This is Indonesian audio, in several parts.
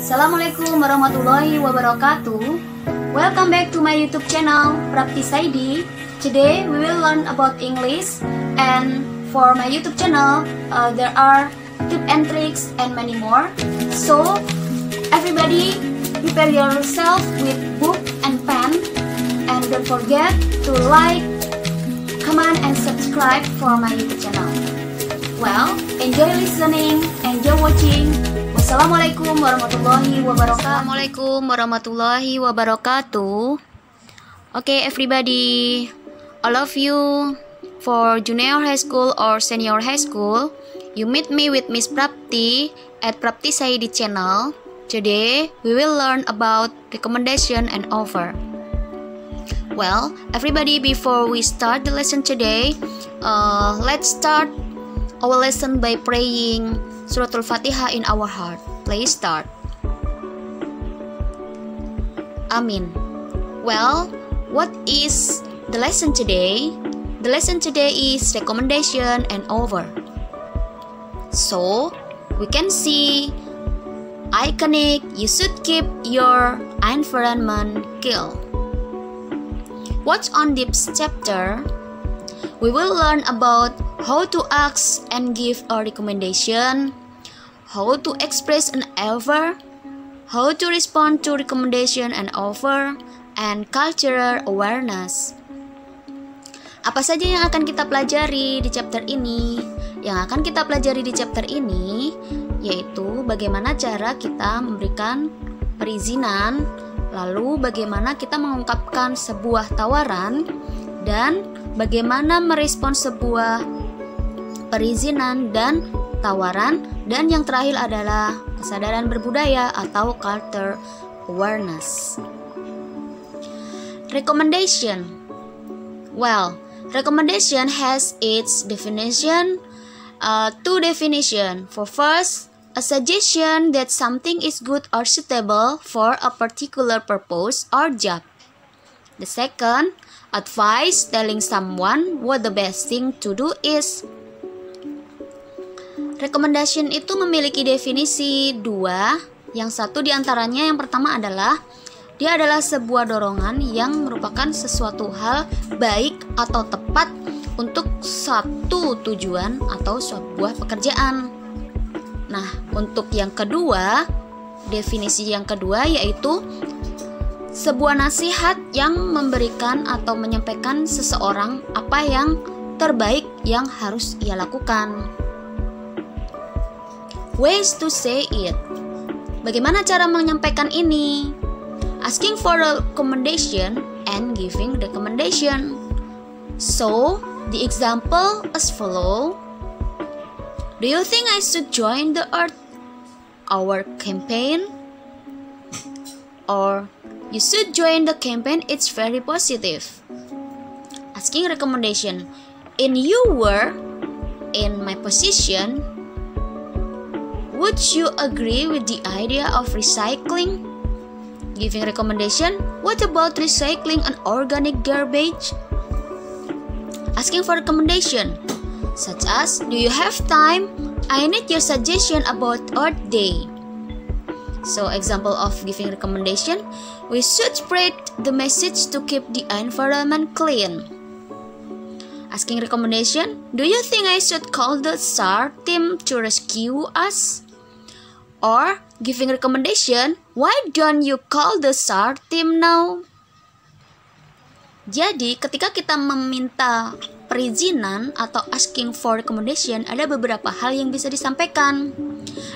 Assalamualaikum warahmatullahi wabarakatuh. Welcome back to my YouTube channel, Prapti Saidi. Today we will learn about English, and for my YouTube channel, there are tips and tricks and many more. So, everybody prepare yourself with book and pen, and don't forget to like, comment, and subscribe for my YouTube channel. Well, enjoy listening, enjoy watching. Wassalamualaikum warahmatullahi wabarakatuh. Assalamualaikum warahmatullahi wabarakatuh. Okay, everybody, all of you for junior high school or senior high school, you meet me with Miss Prapti at Prapti Saidi channel. Today, we will learn about recommendation and offer. Well, everybody, before we start the lesson today, let's start our lesson by praying Suratul Fatihah in our heart. Please start. Amin. Well, what is the lesson today? The lesson today is recommendation and offer. So, we can see iconic, you should keep your environment clean. What's on this chapter? We will learn about how to ask and give a recommendation, how to express an offer, how to respond to recommendation and offer, and cultural awareness. Apa saja yang akan kita pelajari di chapter ini? Yang akan kita pelajari di chapter ini yaitu bagaimana cara kita memberikan perizinan, lalu bagaimana kita mengungkapkan sebuah tawaran, dan bagaimana merespon sebuah perizinan dan tawaran, dan yang terakhir adalah kesadaran berbudaya atau culture awareness. Recommendation. Well, recommendation has its definition, two definition. For first, a suggestion that something is good or suitable for a particular purpose or job. The second, advice telling someone what the best thing to do is. Recommendation itu memiliki definisi dua. Yang satu diantaranya, yang pertama adalah dia adalah sebuah dorongan yang merupakan sesuatu hal baik atau tepat untuk satu tujuan atau sebuah pekerjaan. Nah, untuk yang kedua, definisi yang kedua yaitu sebuah nasihat yang memberikan atau menyampaikan seseorang apa yang terbaik yang harus ia lakukan. Ways to say it. Bagaimana cara menyampaikan ini? Asking for a recommendation and giving recommendation. So, the example is follow. Do you think I should join the Earth Hour campaign? Or you should join the campaign, it's very positive. Asking recommendation. In you were in my position, would you agree with the idea of recycling? Giving recommendation. What about recycling an organic garbage? Asking for recommendation, such as, do you have time? I need your suggestion about Earth Day. So, example of giving recommendation, we should spread the message to keep the environment clean. Asking recommendation, do you think I should call the SAR team to rescue us? Or giving recommendation, why don't you call the SAR team now? Jadi, ketika kita meminta perizinan atau asking for recommendation, ada beberapa hal yang bisa disampaikan.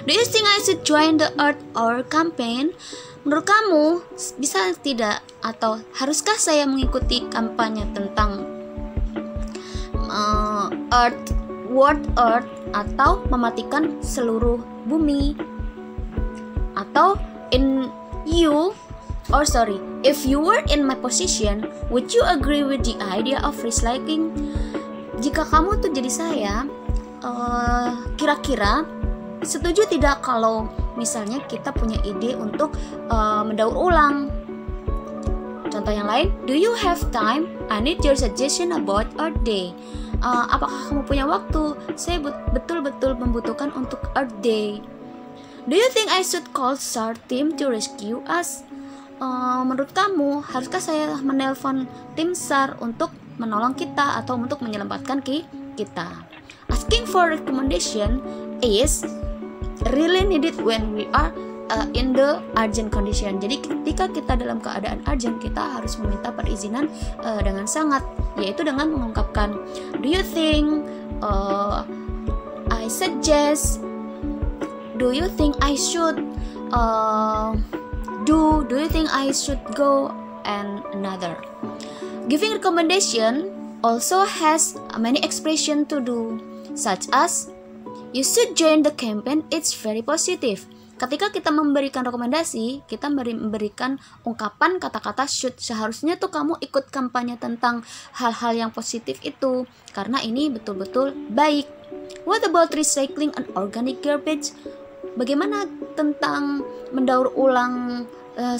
Do you think I should join the Earth Hour campaign? Menurut kamu, bisa tidak atau haruskah saya mengikuti kampanye tentang World Earth atau mematikan seluruh bumi? Atau if you were in my position, would you agree with the idea of recycling? Jika kamu tuh jadi saya, kira-kira setuju tidak kalau misalnya kita punya ide untuk mendaur ulang? Contoh yang lain, do you have time? I need your suggestion about Earth Day. Apakah kamu punya waktu? Saya betul-betul membutuhkan untuk Earth Day. Do you think I should call SAR team to rescue us? Menurut kamu, haruskah saya menelpon tim SAR untuk menolong kita atau untuk menyelamatkan kita? Asking for recommendation is really needed when we are in the urgent condition. Jadi ketika kita dalam keadaan urgent, kita harus meminta perizinan dengan sangat, yaitu dengan mengungkapkan, do you think I suggest, do you think I should do you think I should go, and another. Giving recommendation also has many expressions to do, such as you should join the campaign, it's very positive. Ketika kita memberikan rekomendasi, kita memberikan ungkapan kata-kata should. Seharusnya tuh kamu ikut kampanye tentang hal-hal yang positif itu, karena ini betul-betul baik. What about recycling and organic garbage? Bagaimana tentang mendaur ulang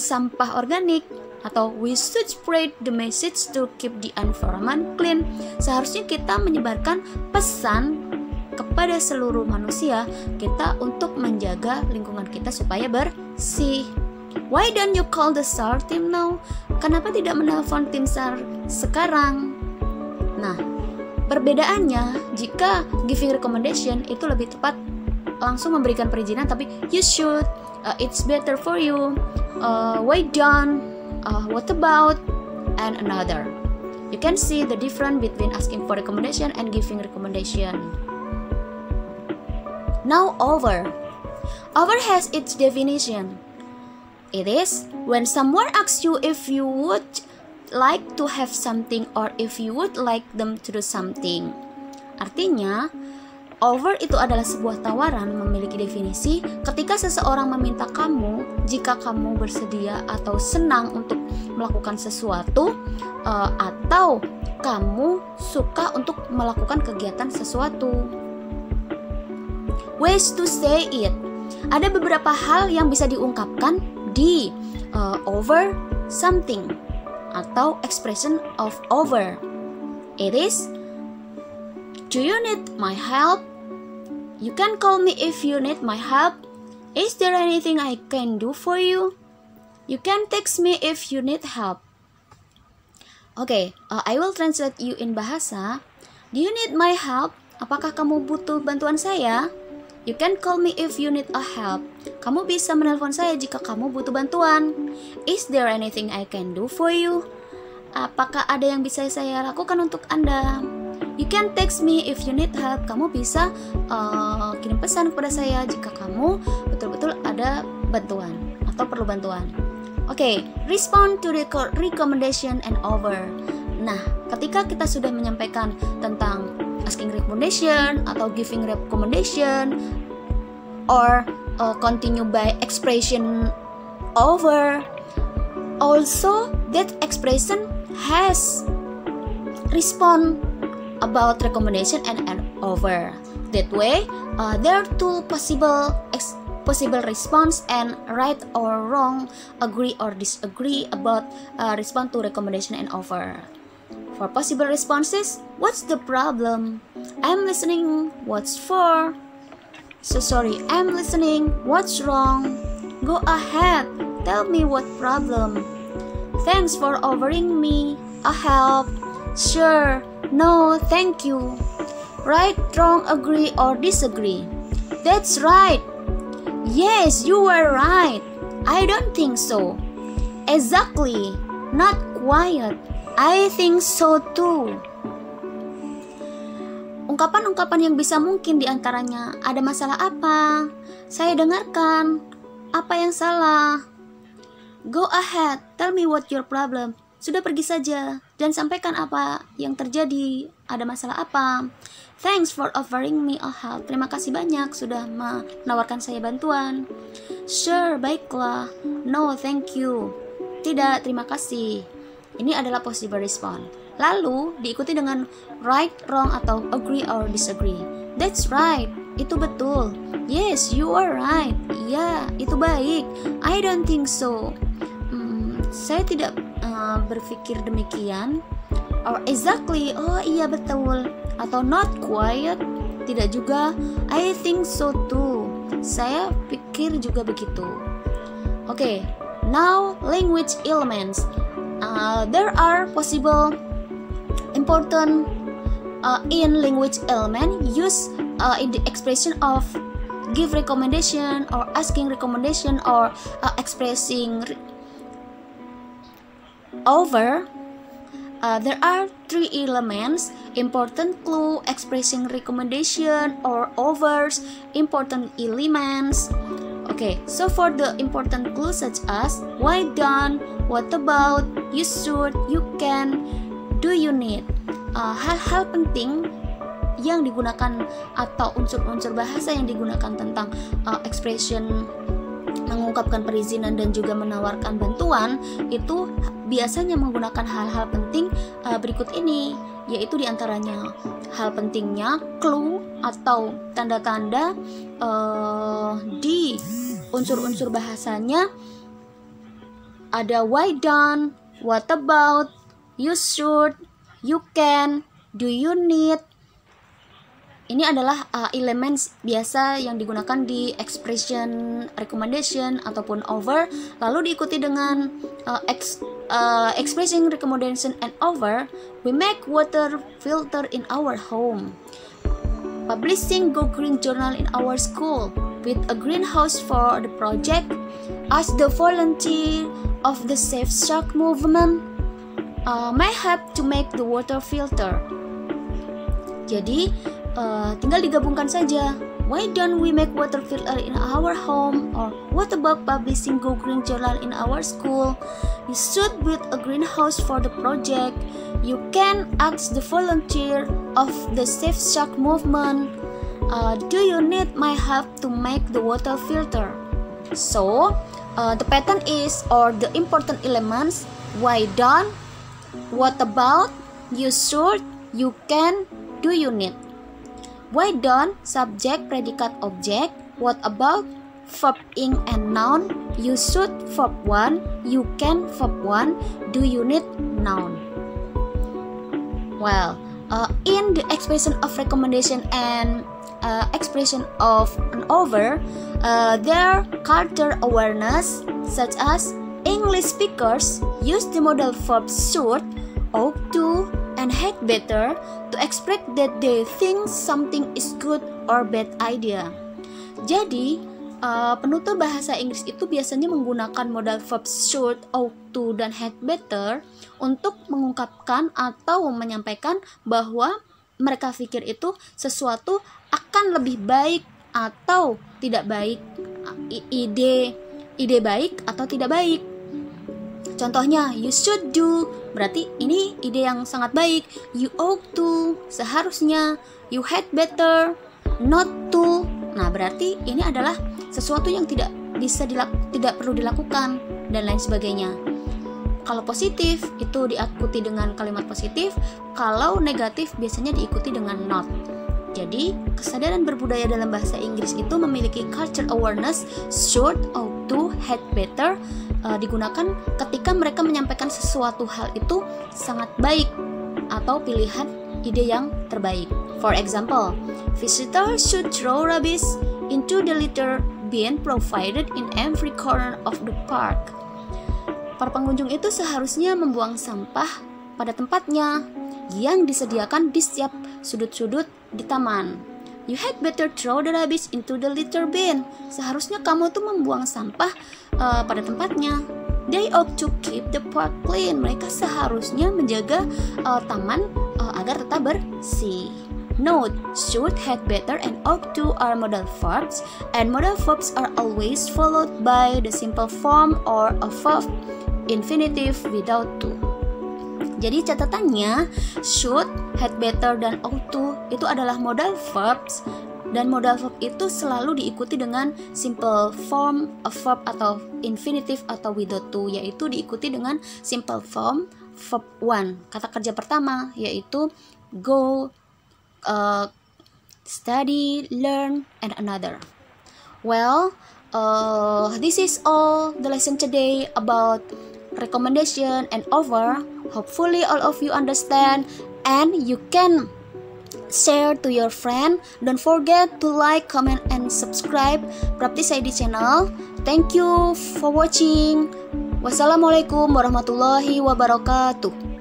sampah organik? Atau we should spread the message to keep the environment clean. Seharusnya kita menyebarkan pesan kepada seluruh manusia kita untuk menjaga lingkungan kita supaya bersih. Why don't you call the SAR team now? Kenapa tidak menelpon tim SAR sekarang? Nah, perbedaannya jika giving recommendation itu lebih tepat langsung memberikan perizinan, tapi you should, it's better for you, why don't, what about, and another. You can see the difference between asking for recommendation and giving recommendation. Now over. Over has its definition. It is when someone asks you if you would like to have something or if you would like them to do something. Artinya, over itu adalah sebuah tawaran memiliki definisi ketika seseorang meminta kamu jika kamu bersedia atau senang untuk melakukan sesuatu atau kamu suka untuk melakukan kegiatan sesuatu. Ways to say it. Ada beberapa hal yang bisa diungkapkan di over something atau expression of over. It is, do you need my help? You can call me if you need my help. Is there anything I can do for you? You can text me if you need help. Okay, I will translate you in bahasa. Do you need my help? Apakah kamu butuh bantuan saya? You can call me if you need a help. Kamu bisa menelpon saya jika kamu butuh bantuan. Is there anything I can do for you? Apakah ada yang bisa saya lakukan untuk Anda? You can text me if you need help. Kamu bisa kirim pesan kepada saya jika kamu betul-betul ada bantuan atau perlu bantuan. Okay, respond to the recommendation and over. Nah, ketika kita sudah menyampaikan tentang asking recommendation atau giving recommendation or continue by expression over, also that expression has respond about recommendation and over. That way, there are two possible response and right or wrong, agree or disagree about respond to recommendation and over. For possible responses, what's the problem? I'm listening. What's for? So sorry, I'm listening. What's wrong? Go ahead. Tell me what problem. Thanks for offering me a help. Sure. No, thank you. Right, wrong, agree or disagree. That's right. Yes, you were right. I don't think so. Exactly. Not quite. I think so too. Ungkapan-ungkapan yang bisa mungkin diantaranya, ada masalah apa? Saya dengarkan. Apa yang salah? Go ahead, tell me what your problem. Sudah, pergi saja dan sampaikan apa yang terjadi. Ada masalah apa? Thanks for offering me a help. Terima kasih banyak sudah menawarkan saya bantuan. Sure, baiklah. No, thank you. Tidak, terima kasih. Ini adalah possible response. Lalu diikuti dengan right, wrong atau agree or disagree. That's right. Itu betul. Yes, you are right. Ya, itu baik. I don't think so. Saya tidak berpikir demikian. Or exactly. Oh iya betul. Atau not quite. Tidak juga. I think so too. Saya pikir juga begitu. Okay, now language elements. There are possible important in language element used in the expression of give recommendation or asking recommendation or expressing over. There are 3 elements: important clue, expressing recommendation or overs, important elements. Okay, so for the important clues such as why don't, what about, you should, you can, do you need, hal-hal penting yang digunakan atau unsur-unsur bahasa yang digunakan tentang expression mengungkapkan perizinan dan juga menawarkan bantuan itu biasanya menggunakan hal-hal penting berikut ini, yaitu diantaranya hal pentingnya, clue atau tanda-tanda di unsur-unsur bahasanya ada why don't, what about, you should, you can, do you need. Ini adalah elemen biasa yang digunakan di expression recommendation ataupun over, lalu diikuti dengan expressing recommendation and over. We make water filter in our home. Publishing Go Green journal in our school. With a greenhouse for the project. Ask the volunteer of the Safe Shark movement. May help to make the water filter. Jadi tinggal digabungkan saja. Why don't we make water filter in our home? Or what about publishing Go Green journal in our school? You should build a greenhouse for the project. You can ask the volunteer of the Safe Shark movement. Do you need my help to make the water filter? So the pattern is, or the important elements: why don't, what about, you should, you can, do you need. Why don't, subject, predicate, object. What about, verb ing and noun. You should, verb 1. You can, verb 1. Do you need, noun. Well, in the expression of recommendation and expression of an over, their culture awareness, such as English speakers use the modal verbs should, ought to, and had better to express that they think something is good or bad idea. Jadi, penutur bahasa Inggris itu biasanya menggunakan modal verb should, ought to, dan had better untuk mengungkapkan atau menyampaikan bahwa mereka pikir itu sesuatu akan lebih baik atau tidak baik, ide baik atau tidak baik. Contohnya, you should do, berarti ini ide yang sangat baik. You ought to, seharusnya. You had better, not to. Nah, berarti ini adalah sesuatu yang tidak perlu dilakukan dan lain sebagainya. Kalau positif itu diikuti dengan kalimat positif, kalau negatif biasanya diikuti dengan not. Jadi, kesadaran berbudaya dalam bahasa Inggris itu memiliki culture awareness, should, ought to, had better, digunakan ketika mereka menyampaikan sesuatu hal itu sangat baik atau pilihan ide yang terbaik. For example, visitors should throw rubbish into the litter bin provided in every corner of the park. Para pengunjung itu seharusnya membuang sampah pada tempatnya yang disediakan di setiap sudut-sudut di taman. You had better throw the rubbish into the litter bin. Seharusnya kamu tuh membuang sampah pada tempatnya. They ought to keep the park clean. Mereka seharusnya menjaga taman agar tetap bersih. Note, should, had better, and ought to are modal verbs, and modal verbs are always followed by the simple form or a verb infinitive without to. Jadi catatannya, should, had better, dan ought to itu adalah modal verbs, dan modal verb itu selalu diikuti dengan simple form, a verb atau infinitive atau without to, yaitu diikuti dengan simple form verb 1. Kata kerja pertama yaitu go, study, learn, and another. Well, this is all the lesson today about recommendation and over. Hopefully all of you understand and you can share to your friend. Don't forget to like, comment, and subscribe Praptis ID channel. Thank you for watching. Wassalamualaikum warahmatullahi wabarakatuh.